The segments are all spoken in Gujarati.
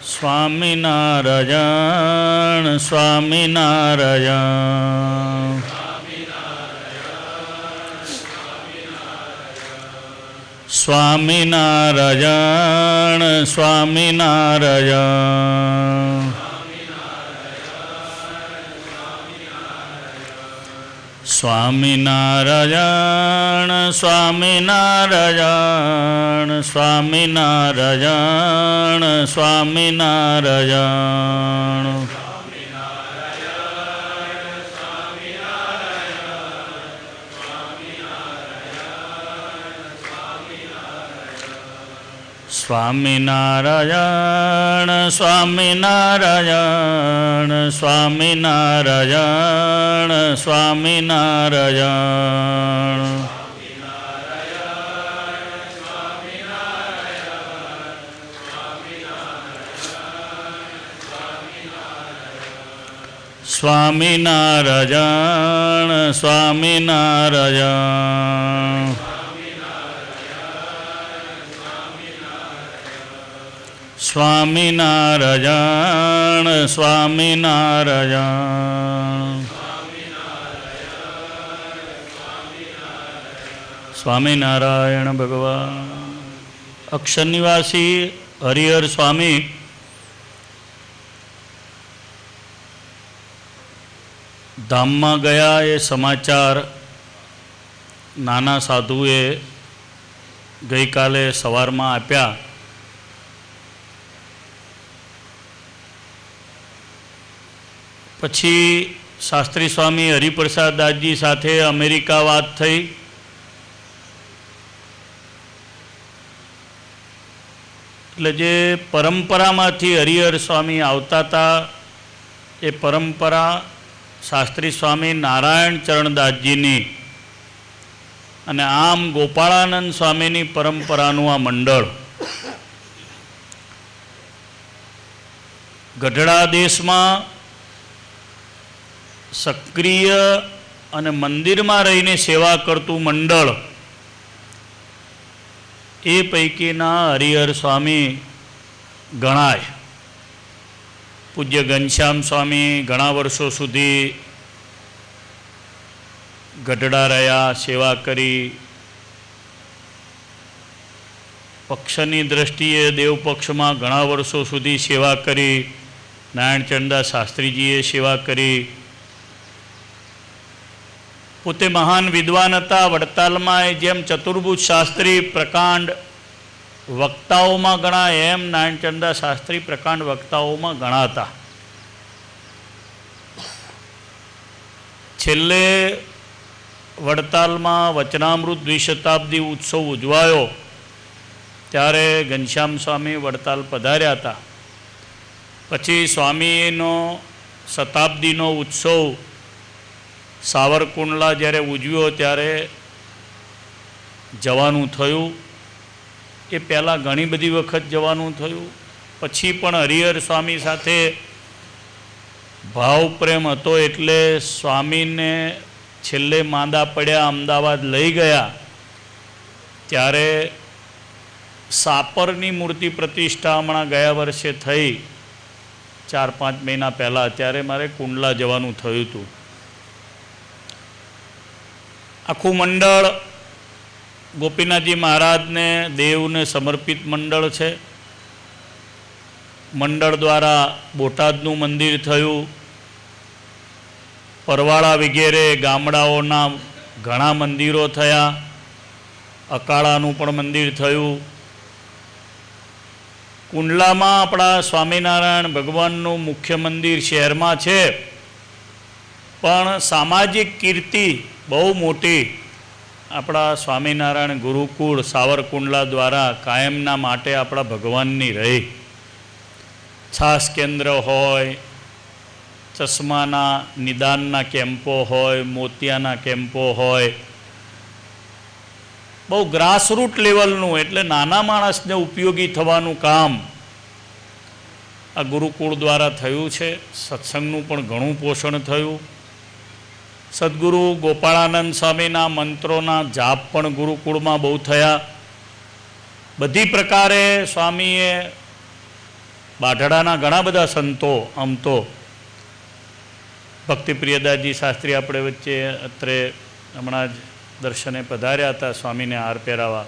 સ્વામિનારાયણ સ્વામિનારાયણ સ્વામિનારાયણ સ્વામિનારાયણ સ્વામિનારાયણ સ્વામિનારાયણ સ્વામિનારાયણ સ્વામિનારાયણ સ્વામિનારાયણ સ્વામિનારાયણ સ્વામિનારાયણ સ્વામિનારાયણ સ્વામિનારાયણ સ્વામિનારાયણ સ્વામિનારાયણ સ્વામિનારાયણ સ્વામિનારાયણ ભગવાન અક્ષર નિવાસી હરિહર સ્વામી ધામમાં ગયા એ સમાચાર નાના સાધુએ ગઈકાલે સવારમાં આપ્યા. પછી શાસ્ત્રી સ્વામી હરિપ્રસાદ દાસજી સાથે અમેરિકા વાત થઈ. એટલે જે પરંપરામાંથી હરિહર સ્વામી આવતા હતા એ પરંપરા શાસ્ત્રી સ્વામી નારાયણ ચરણદાસજીની અને આમ ગોપાળાનંદ સ્વામીની પરંપરાનું આ મંડળ ગઢડા દેશમાં સક્રિય અને મંદિરમાં રહીને સેવા કરતું મંડળ એ પૈકીના હરિહર સ્વામી ગણાય. પૂજ્ય ઘનશ્યામ સ્વામી ઘણા વર્ષો સુધી ગઢડા રહ્યા, સેવા કરી. પક્ષની દ્રષ્ટિએ દેવપક્ષમાં ઘણા વર્ષો સુધી સેવા કરી. નારાયણ ચરણદાસ શાસ્ત્રીજીએ સેવા કરી. પોતે મહાન વિદ્વાન હતા. વડતાલમાં જેમ ચતુર્ભુજ શાસ્ત્રી પ્રકાંડ વક્તાઓમાં ગણાય એમ નારાયણ ચરણદાસ શાસ્ત્રી પ્રકાંડ વક્તાઓમાં ગણાતા. છેલ્લે વડતાલમાં વચનામૃત દ્વિશતાબ્દી ઉત્સવ ઉજવાયો ત્યારે ઘનશ્યામ સ્વામી વડતાલ પધાર્યા હતા. પછી સ્વામીનો શતાબ્દીનો ઉત્સવ સાવરકુંડલા જ્યારે ઉજવ્યો ત્યારે જવાનું થયું. એ પહેલાં ઘણી બધી વખત જવાનું થયું. પછી પણ હરિહર સ્વામી સાથે ભાવ પ્રેમ હતો એટલે સ્વામીને છેલ્લે માંદા પડ્યા, અમદાવાદ લઈ ગયા. ત્યારે સાપરની મૂર્તિ પ્રતિષ્ઠા હમણાં ગયા વર્ષે થઈ 4-5 મહિના પહેલાં, ત્યારે મારે કુંડલા જવાનું થયું હતું. આખું મંડળ ગોપીનાથજી મહારાજને દેવને સમર્પિત મંડળ છે. મંડળ દ્વારા બોટાદનું મંદિર થયું. પરવાળા વગેરે ગામડાઓના ઘણા મંદિરો થયા. અકાળાનું પણ મંદિર થયું. કુંડલામાં આપણા સ્વામિનારાયણ ભગવાનનું મુખ્ય મંદિર શહેરમાં છે, પણ સામાજિક કીર્તિ બહુ મોટી આપણા સ્વામિનારાયણ ગુરુકુળ સાવરકુંડલા દ્વારા કાયમના માટે આપણા ભગવાનની રહી. છાસ કેન્દ્ર હોય, ચશ્માના નિદાનના કેમ્પો હોય, મોતિયાના કેમ્પો હોય, બહુ ગ્રાસરૂટ લેવલનું એટલે નાના માણસને ઉપયોગી થવાનું કામ આ ગુરુકુળ દ્વારા થયું છે. સત્સંગનું પણ ઘણું પોષણ થયું. સદગુરુ ગોપાળાનંદ સ્વામીના મંત્રોના જાપ પણ ગુરુકુળમાં બહુ થયા. બધી પ્રકારે સ્વામીએ બાઢડાના ઘણા બધા સંતો, આમ તો ભક્તિપ્રિયદાસજી શાસ્ત્રી આપણે વચ્ચે અત્રે હમણાં જ દર્શને પધાર્યા હતા, સ્વામીને હાર પહેરાવા.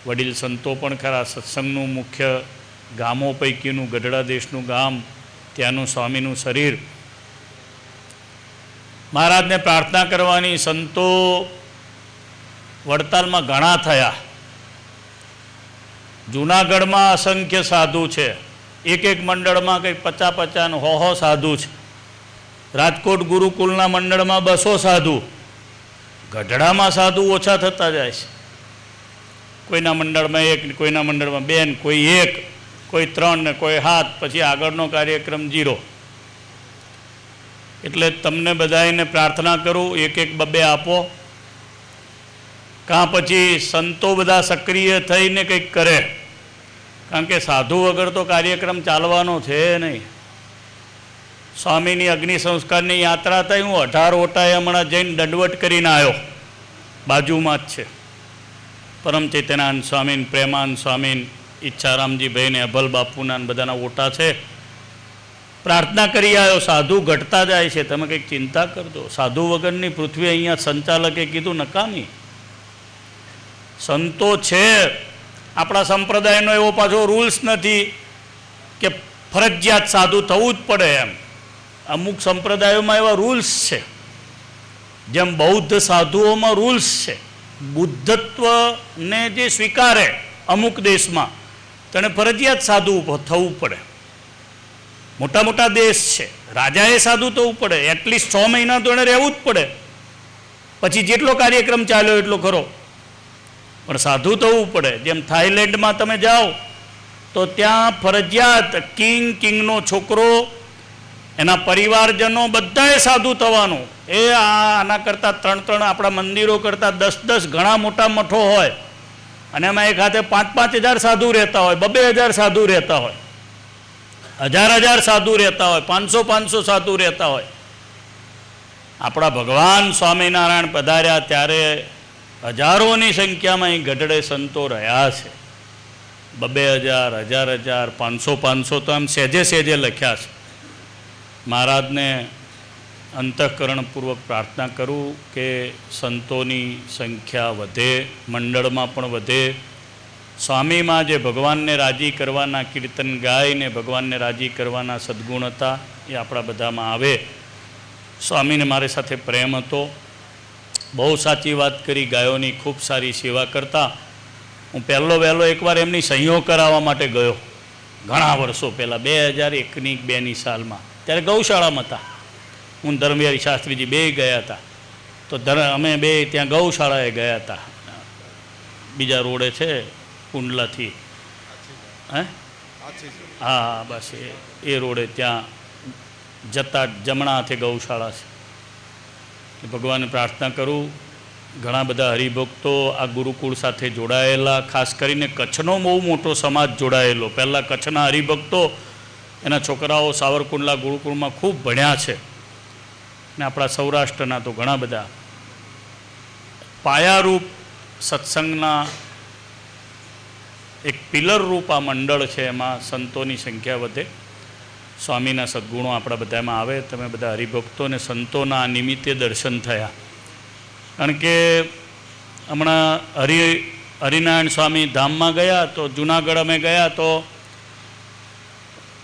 વડીલ સંતો પણ ખરા. સત્સંગનું મુખ્ય ગામો પૈકીનું ગઢડા દેશનું ગામ, ત્યાંનું સ્વામીનું શરીર. મહારાજને પ્રાર્થના કરવાની. સંતો વડતાલમાં ઘણા થયા. જૂનાગઢમાં અસંખ્ય સાધુ છે. એક એક મંડળમાં કંઈક 50-50 ને 100 સાધુ છે. રાજકોટ ગુરુકુલના મંડળમાં 200 સાધુ. ગઢડામાં સાધુ ઓછા થતા જાય છે. કોઈના મંડળમાં 1, કોઈના મંડળમાં 2, ને કોઈ 1, કોઈ 3 ને કોઈ 7, પછી આગળનો કાર્યક્રમ 0. એટલે તમને બધાને પ્રાર્થના કરું, 1-1-2 આપો. કાં પછી સંતો બધા સક્રિય થઈને કંઈક કરે, કારણ કે સાધુ વગર તો કાર્યક્રમ ચાલવાનો છે નહીં. સ્વામીની અગ્નિ સંસ્કારની યાત્રા થઈ. હું 18 ઓટાએ હમણાં જઈને દંડવટ કરીને આવ્યો. બાજુમાં જ છે. પરમ ચૈતન્યાનંદ સ્વામીન, પ્રેમાનંદ સ્વામીન, ઈચ્છારામજીભાઈને, અભલ બાપુના બધાના ઓટા છે. પ્રાર્થના કરી આવ્યો. સાધુ ઘટતા જાય છે, તમે કંઈક ચિંતા કરજો. સાધુ વગરની પૃથ્વી અહીંયા સંચાલકે કીધું નકામી. સંતો છે. આપણા સંપ્રદાયનો એવો પાછો રૂલ્સ નથી કે ફરજિયાત સાધુ થવું જ પડે એમ. અમુક સંપ્રદાયોમાં એવા રૂલ્સ છે, જેમ બૌદ્ધ સાધુઓમાં રૂલ્સ છે. બુદ્ધત્વને જે સ્વીકારે અમુક દેશમાં તેને ફરજિયાત સાધુ થવું પડે. મોટા મોટા દેશ છે, રાજાએ સાધુ થવું પડે. એટલીસ્ટ 6 મહિના તો એને રહેવું જ પડે. પછી જેટલો કાર્યક્રમ ચાલ્યો એટલો ખરો, પણ સાધુ થવું પડે. જેમ થાઈલેન્ડમાં તમે જાઓ તો ત્યાં ફરજિયાત કિંગનો છોકરો, એના પરિવારજનો બધાએ સાધુ થવાનું. એ આના કરતાં 3-3 આપણા મંદિરો કરતાં 10-10 ઘણા મોટા મઠો હોય, અને એમાં એક હાથે 5-5 હજાર સાધુ રહેતા હોય, 2-2 હજાર સાધુ રહેતા હોય, 1000 સાધુ રહેતા હોય, 500 સાધુ રહેતા હોય. આપણા ભગવાન સ્વામિનારાયણ પધાર્યા ત્યારે હજારોની સંખ્યામાં અહીં ગઢડે સંતો રહ્યા છે. 2-2 હજાર, 1000, 500 તો આમ સહેજે લખ્યા છે. મહારાજને અંતઃકરણપૂર્વક પ્રાર્થના કરું કે સંતોની સંખ્યા વધે, મંડળમાં પણ વધે. સ્વામીમાં જે ભગવાનને રાજી કરવાના કીર્તન ગાઈને ભગવાનને રાજી કરવાના સદ્ગુણ હતા એ આપણા બધામાં આવે. સ્વામીને મારી સાથે પ્રેમ હતો. બહુ સાચી વાત કરી. ગાયોની ખૂબ સારી સેવા કરતા. હું વહેલો એકવાર એમની સહીઓ કરાવવા માટે ગયો, ઘણા વર્ષો પહેલાં, 2001-2ની સાલમાં. ત્યારે ગૌશાળામાં હતા. હું ધર્મવિહારી શાસ્ત્રીજી બે ગયા હતા. તો અમે બે ત્યાં ગૌશાળાએ ગયા હતા. બીજા રોડે છે કુંડલાથી, હા બસ એ રોડે ત્યાં જતા જમણા હાથે ગૌશાળા છે. ભગવાનને પ્રાર્થના કરું, ઘણા બધા હરિભક્તો આ ગુરુકુળ સાથે જોડાયેલા, ખાસ કરીને કચ્છનો બહુ મોટો સમાજ જોડાયેલો. પહેલાં કચ્છના હરિભક્તો, એના છોકરાઓ સાવરકુંડલા ગુરુકુળમાં ખૂબ ભણ્યા છે, ને આપણા સૌરાષ્ટ્રના તો ઘણા બધા. પાયારૂપ સત્સંગના એક પિલર રૂપ આ મંડળ છે. એમાં સંતોની સંખ્યા વધે, સ્વામીના સદ્ગુણો આપણા બધામાં આવે. તમે બધા હરિભક્તો અને સંતોના નિમિત્તે દર્શન થયા. કારણ કે હમણાં હરિનારાયણ સ્વામી ધામમાં ગયા તો જૂનાગઢ અમે ગયા તો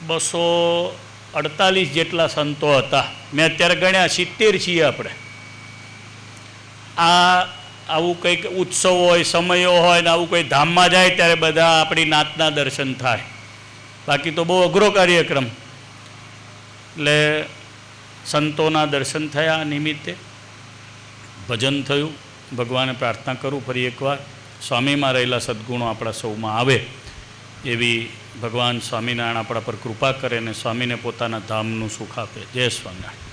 248 જેટલા સંતો હતા. મેં અત્યારે ગણ્યા 70 છીએ આપણે. આવું કંઈક ઉત્સવ હોય, સમયો હોય ને આવું કોઈ ધામમાં જાય ત્યારે બધા આપણી નાતના દર્શન થાય. બાકી તો બહુ અઘરો કાર્યક્રમ. એટલે સંતોના દર્શન થયા. નિમિત્તે ભજન થયું. ભગવાને પ્રાર્થના કરું ફરી એકવાર, સ્વામીમાં રહેલા સદ્ગુણો આપણા સૌમાં આવે એવી ભગવાન સ્વામિનારાયણ આપણા પર કૃપા કરે અને સ્વામીને પોતાના ધામનું સુખ આપે. જય સ્વામિનારાયણ.